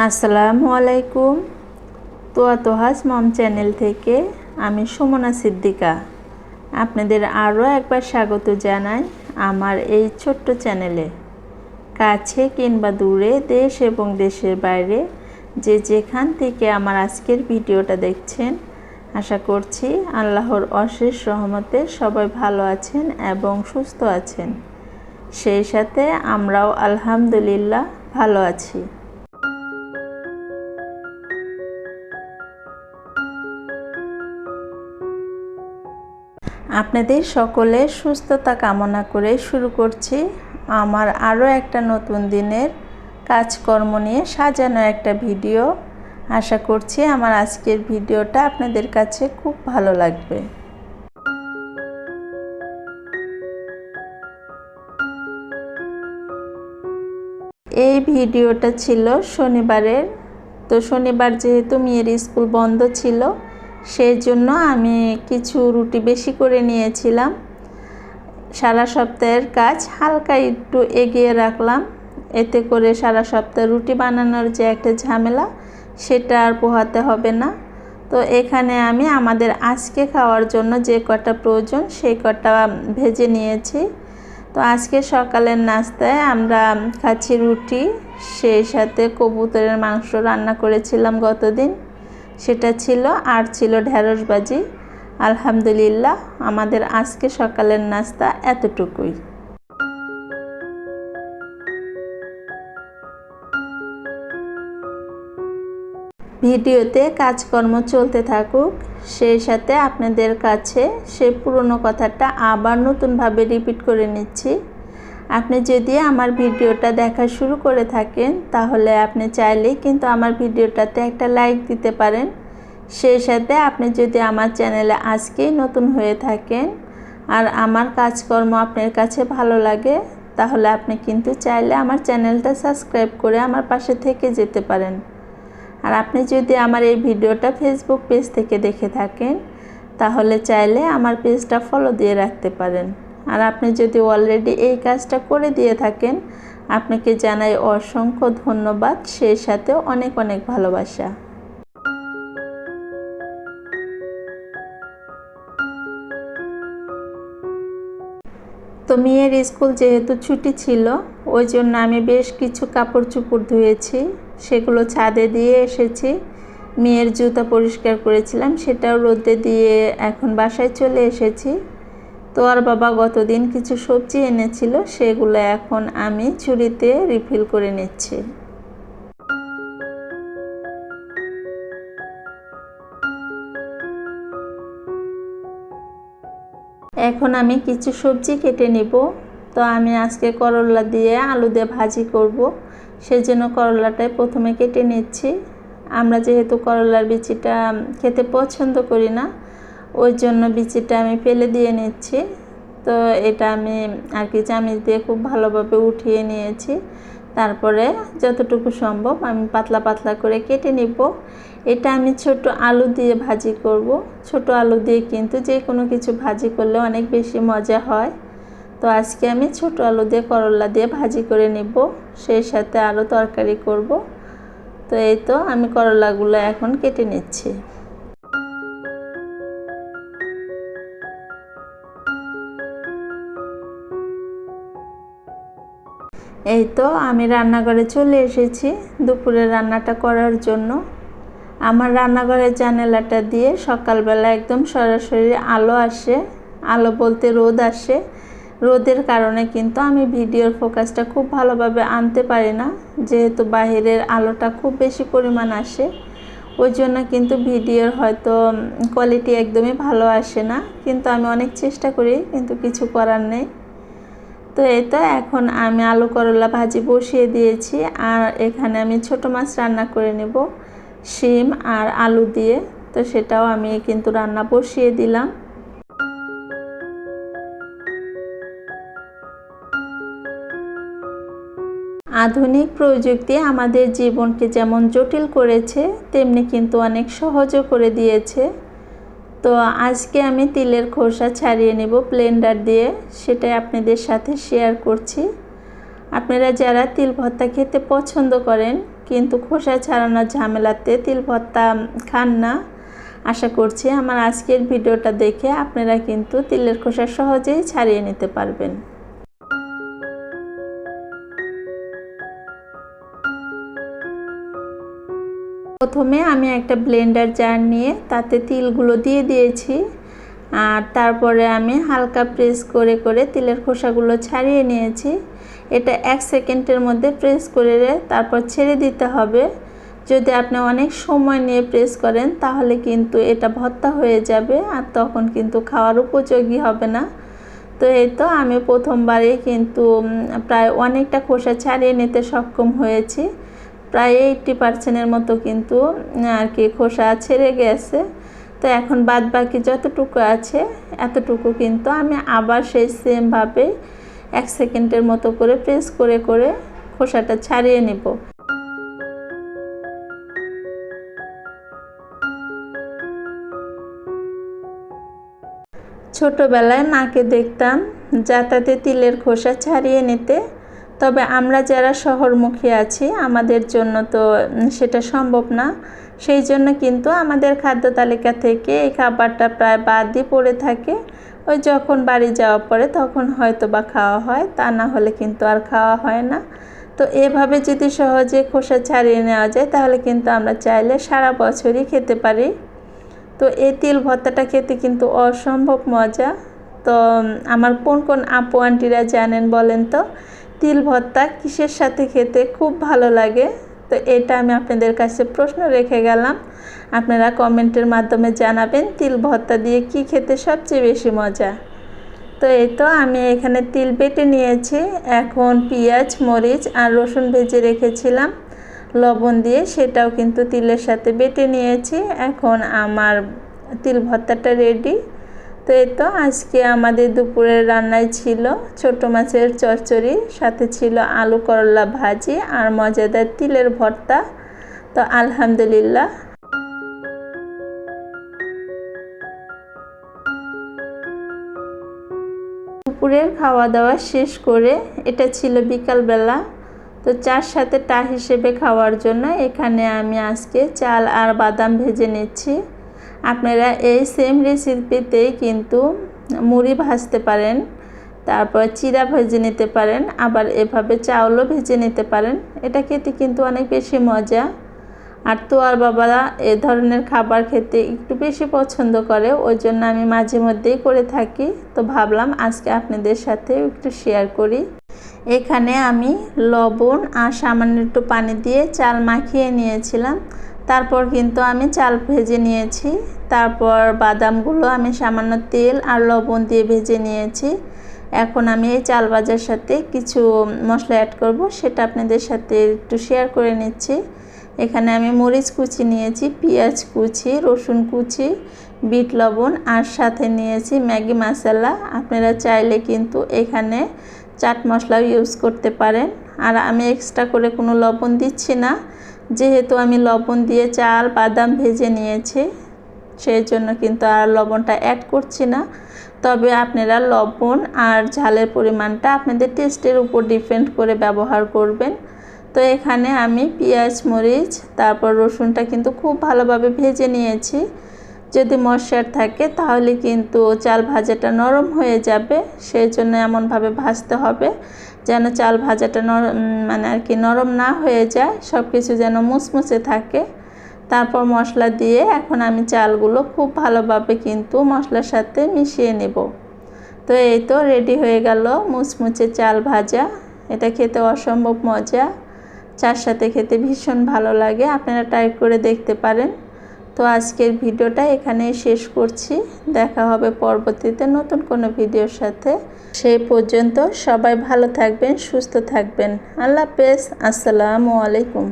আসসালামু আলাইকুম। তোহাস মম চ্যানেল থেকে আমি সুমনা সিদ্দিকা আপনাদের আরও একবার স্বাগত জানাই আমার এই ছোট্ট চ্যানেলে। কাছে কিংবা দূরে, দেশ এবং দেশের বাইরে যে যেখান থেকে আমার আজকের ভিডিওটা দেখছেন, আশা করছি আল্লাহর অশেষ রহমতে সবাই ভালো আছেন এবং সুস্থ আছেন। সেই সাথে আমরাও আলহামদুলিল্লাহ ভালো আছি। আপনাদের সকলের সুস্থতা কামনা করে শুরু করছি আমার আরও একটা নতুন দিনের কাজকর্ম নিয়ে সাজানো একটা ভিডিও। আশা করছি আমার আজকের ভিডিওটা আপনাদের কাছে খুব ভালো লাগবে। এই ভিডিওটা ছিল শনিবারের। তো শনিবার যেহেতু মেয়ের স্কুল বন্ধ ছিল, সেই জন্য আমি কিছু রুটি বেশি করে নিয়েছিলাম। সারা সপ্তাহের কাজ হালকা একটু এগিয়ে রাখলাম, এতে করে সারা সপ্তাহ রুটি বানানোর যে একটা ঝামেলা সেটা আর পোহাতে হবে না। তো এখানে আমি আমাদের আজকে খাওয়ার জন্য যে কটা প্রয়োজন সেই কটা ভেজে নিয়েছি। তো আজকে সকালের নাস্তায় আমরা খাচ্ছি রুটি, সেই সাথে কবুতরের মাংস রান্না করেছিলাম গতদিন, সেটা ছিল, আর ছিল ঢেঁড়স ভাজি। আলহামদুলিল্লাহ আমাদের আজকে সকালের নাস্তা এতটুকুই। ভিডিওতে কাজকর্ম চলতে থাকুক, সেই সাথে আপনাদের কাছে সেই পুরনো কথাটা আবার নতুনভাবে রিপিট করে নিচ্ছি। আপনি যদি আমার ভিডিওটা দেখা শুরু করে থাকেন, তাহলে আপনি চাইলেই কিন্তু আমার ভিডিওটাতে একটা লাইক দিতে পারেন। সেই সাথে আপনি যদি আমার চ্যানেলে আজকেই নতুন হয়ে থাকেন আর আমার কাজকর্ম আপনার কাছে ভালো লাগে, তাহলে আপনি কিন্তু চাইলে আমার চ্যানেলটা সাবস্ক্রাইব করে আমার পাশে থেকে যেতে পারেন। আর আপনি যদি আমার এই ভিডিওটা ফেসবুক পেজ থেকে দেখে থাকেন, তাহলে চাইলে আমার পেজটা ফলো দিয়ে রাখতে পারেন। আর আপনি যদি অলরেডি এই কাজটা করে দিয়ে থাকেন, আপনাকে জানাই অসংখ্য ধন্যবাদ, সেই সাথে অনেক অনেক ভালোবাসা। তো মেয়ের স্কুল যেহেতু ছুটি ছিল, ওই জন্য আমি বেশ কিছু কাপড় চোপড় ধুয়েছি, সেগুলো ছাদে দিয়ে এসেছি। মেয়ের জুতা পরিষ্কার করেছিলাম, সেটাও রোদে দিয়ে এখন বাসায় চলে এসেছি। তো আর বাবা গতদিন কিছু সবজি এনেছিল, সেগুলো এখন আমি ঝুড়িতে রিফিল করে নিচ্ছি। এখন আমি কিছু সবজি কেটে নিব। তো আমি আজকে করলা দিয়ে আলু দিয়ে ভাজি করব, সেজন্য করলাটাই প্রথমে কেটে নিচ্ছি। আমরা যেহেতু করলার বিচিটা খেতে পছন্দ করি না, ওই জন্য বিচিটা আমি ফেলে দিয়ে নিচ্ছি। তো এটা আমি আর কি চামিচ দিয়ে খুব ভালোভাবে উঠিয়ে নিয়েছি। তারপরে যতটুকু সম্ভব আমি পাতলা পাতলা করে কেটে নিব। এটা আমি ছোট আলু দিয়ে ভাজি করব। ছোট আলু দিয়ে কিন্তু যে কোনো কিছু ভাজি করলে অনেক বেশি মজা হয়। তো আজকে আমি ছোট আলু দিয়ে করলা দিয়ে ভাজি করে নিব, সেই সাথে আরও তরকারি করব। তো এই তো আমি করলাগুলো এখন কেটে নিচ্ছি। এই তো আমি রান্নাঘরে চলে এসেছি দুপুরের রান্নাটা করার জন্য। আমার রান্নাঘরের জানালাটা দিয়ে সকালবেলা একদম সরাসরি আলো আসে, আলো বলতে রোদ আসে। রোদের কারণে কিন্তু আমি ভিডিওর ফোকাসটা খুব ভালোভাবে আনতে পারি না, যেহেতু বাহিরের আলোটা খুব বেশি পরিমাণ আসে। ওই জন্য কিন্তু ভিডিওর হয়তো কোয়ালিটি একদমই ভালো আসে না, কিন্তু আমি অনেক চেষ্টা করি, কিন্তু কিছু করার নেই। তো এই তো এখন আমি আলু করলা ভাজি বসিয়ে দিয়েছি, আর এখানে আমি ছোট মাছ রান্না করে নেব শিম আর আলু দিয়ে। তো সেটাও আমি কিন্তু রান্না বসিয়ে দিলাম। আধুনিক প্রযুক্তি আমাদের জীবনকে যেমন জটিল করেছে, তেমনি কিন্তু অনেক সহজও করে দিয়েছে। তো আজকে আমি তিলের খোসা ছাড়িয়ে নেব ব্লেন্ডার দিয়ে, সেটাই আপনাদের সাথে শেয়ার করছি। আপনারা যারা তিল ভর্তা খেতে পছন্দ করেন, কিন্তু খোসা ছাড়ানোর ঝামেলাতে তিল ভর্তা খান না। আশা করছি আমার আজকের ভিডিওটা দেখে আপনারা কিন্তু তিলের খোসা সহজেই ছাড়িয়ে নিতে পারবেন। প্রথমে আমি একটা ব্লেন্ডার জার নিয়ে তাতে তিলগুলো দিয়ে দিয়েছি, আর তারপরে আমি হালকা প্রেস করে করে তিলের খোসাগুলো ছাড়িয়ে নিয়েছি। এটা 1 সেকেন্ডের মধ্যে প্রেস করে তারপর ছেড়ে দিতে হবে। যদি আপনি অনেক সময় নিয়ে প্রেস করেন তাহলে কিন্তু এটা ভর্তা হয়ে যাবে, আর তখন কিন্তু খাওয়ার উপযোগী হবে না। তো এই তো আমি প্রথমবারে কিন্তু প্রায় অনেকটা খোসা ছাড়িয়ে নিতে সক্ষম হয়েছি। প্রায় 80% মতো কিন্তু আর কি খোসা ছেড়ে গেছে। তো এখন বাদ বাকি যতটুকু আছে এতটুকু কিন্তু আমি আবার সেই সেমভাবে 1 সেকেন্ডের মতো করে প্রেস করে করে খোসাটা ছাড়িয়ে নেব। ছোটবেলায় মাকে দেখতাম যাতাতে তিলের খোসা ছাড়িয়ে নিতে, তবে আমরা যারা শহরমুখী আছি আমাদের জন্য তো সেটা সম্ভব না। সেই জন্য কিন্তু আমাদের খাদ্য তালিকা থেকে এই খাবারটা প্রায় বাদই পড়ে থাকে। ওই যখন বাড়ি যাওয়ার পরে তখন হয়তো বা খাওয়া হয়, তা না হলে কিন্তু আর খাওয়া হয় না। তো এভাবে যদি সহজে খোসা ছাড়িয়ে নেওয়া যায় তাহলে কিন্তু আমরা চাইলে সারা বছরই খেতে পারি। তো এই তিল ভর্তাটা খেতে কিন্তু অসম্ভব মজা। তো আমার কোন কোন আপু আন্টিরা জানেন বলেন তো তিল ভর্তা কিসের সাথে খেতে খুব ভালো লাগে? তো এটা আমি আপনাদের কাছে প্রশ্ন রেখে গেলাম, আপনারা কমেন্টের মাধ্যমে জানাবেন তিল ভর্তা দিয়ে কি খেতে সবচেয়ে বেশি মজা। তো এই তো আমি এখানে তিল বেটে নিয়েছি, এখন পেঁয়াজ মরিচ আর রসুন ভেজে রেখেছিলাম লবণ দিয়ে, সেটাও কিন্তু তিলের সাথে বেটে নিয়েছি। এখন আমার তিল ভর্তাটা রেডি। তো এই তো আজকে আমাদের দুপুরের রান্নায় ছিল ছোট মাছের চচ্চড়ি, সাথে ছিল আলু করলা ভাজি আর মজাদার তিলের ভর্তা। তো আলহামদুলিল্লাহ। দুপুরের খাওয়া দাওয়া শেষ করে এটা ছিল বিকালবেলা। তো চার সাথে টা হিসেবে খাওয়ার জন্য এখানে আমি আজকে চাল আর বাদাম ভেজে নিচ্ছি। আপনারা এই সেম রেসিপিতেই কিন্তু মুড়ি ভাজতে পারেন, তারপর চিড়া ভেজে নিতে পারেন, আবার এভাবে চাউলও ভেজে নিতে পারেন। এটা খেতে কিন্তু অনেক বেশি মজা। আর তোয়ার বাবারা এ ধরনের খাবার খেতে একটু বেশি পছন্দ করে, ওই জন্য আমি মাঝে মধ্যেই করে থাকি। তো ভাবলাম আজকে আপনাদের সাথে একটু শেয়ার করি। এখানে আমি লবণ আর সামান্য একটু পানি দিয়ে চাল মাখিয়ে নিয়েছিলাম। তারপর কিন্তু আমি চাল ভেজে নিয়েছি। তারপর বাদামগুলো আমি সামান্য তেল আর লবণ দিয়ে ভেজে নিয়েছি। এখন আমি এই চাল ভাজার সাথে কিছু মশলা অ্যাড করব, সেটা আপনাদের সাথে একটু শেয়ার করে নিচ্ছি। এখানে আমি মরিচ কুচি নিয়েছি, পেঁয়াজ কুচি, রসুন কুচি, বিট লবণ আর সাথে নিয়েছি ম্যাগি মশলা। আপনারা চাইলে কিন্তু এখানে চাট মশলাও ইউজ করতে পারেন। আর আমি এক্সট্রা করে কোনো লবণ দিচ্ছি না, যেহেতু আমি লবণ দিয়ে চাল বাদাম ভেজে নিয়েছি সেই জন্য কিন্তু আর লবণটা অ্যাড করছি না। তবে আপনারা লবণ আর ঝালের পরিমাণটা আপনাদের টেস্টের উপর ডিপেন্ড করে ব্যবহার করবেন। তো এখানে আমি পেঁয়াজ মরিচ তারপর রসুনটা কিন্তু খুব ভালোভাবে ভেজে নিয়েছি। যদি মশলা থাকে তাহলে কিন্তু চাল ভাজাটা নরম হয়ে যাবে, সেই জন্য এমনভাবে ভাজতে হবে যেন চাল ভাজাটা মানে আর কি নরম না হয়ে যায়, সব কিছু যেন মুচমুচে থাকে। তারপর মশলা দিয়ে এখন আমি চালগুলো খুব ভালোভাবে কিন্তু মশলার সাথে মিশিয়ে নেব। তো এই তো রেডি হয়ে গেল মুচমুচে চাল ভাজা। এটা খেতে অসম্ভব মজা, চার সাথে খেতে ভীষণ ভালো লাগে, আপনারা ট্রাই করে দেখতে পারেন। তো আজকের ভিডিওটা এখানেই শেষ করছি, দেখা হবে পরবর্তীতে নতুন কোনো ভিডিওর সাথে। সেই পর্যন্ত সবাই ভালো থাকবেন, সুস্থ থাকবেন। আল্লাহ হাফেজ, আসসালামু আলাইকুম।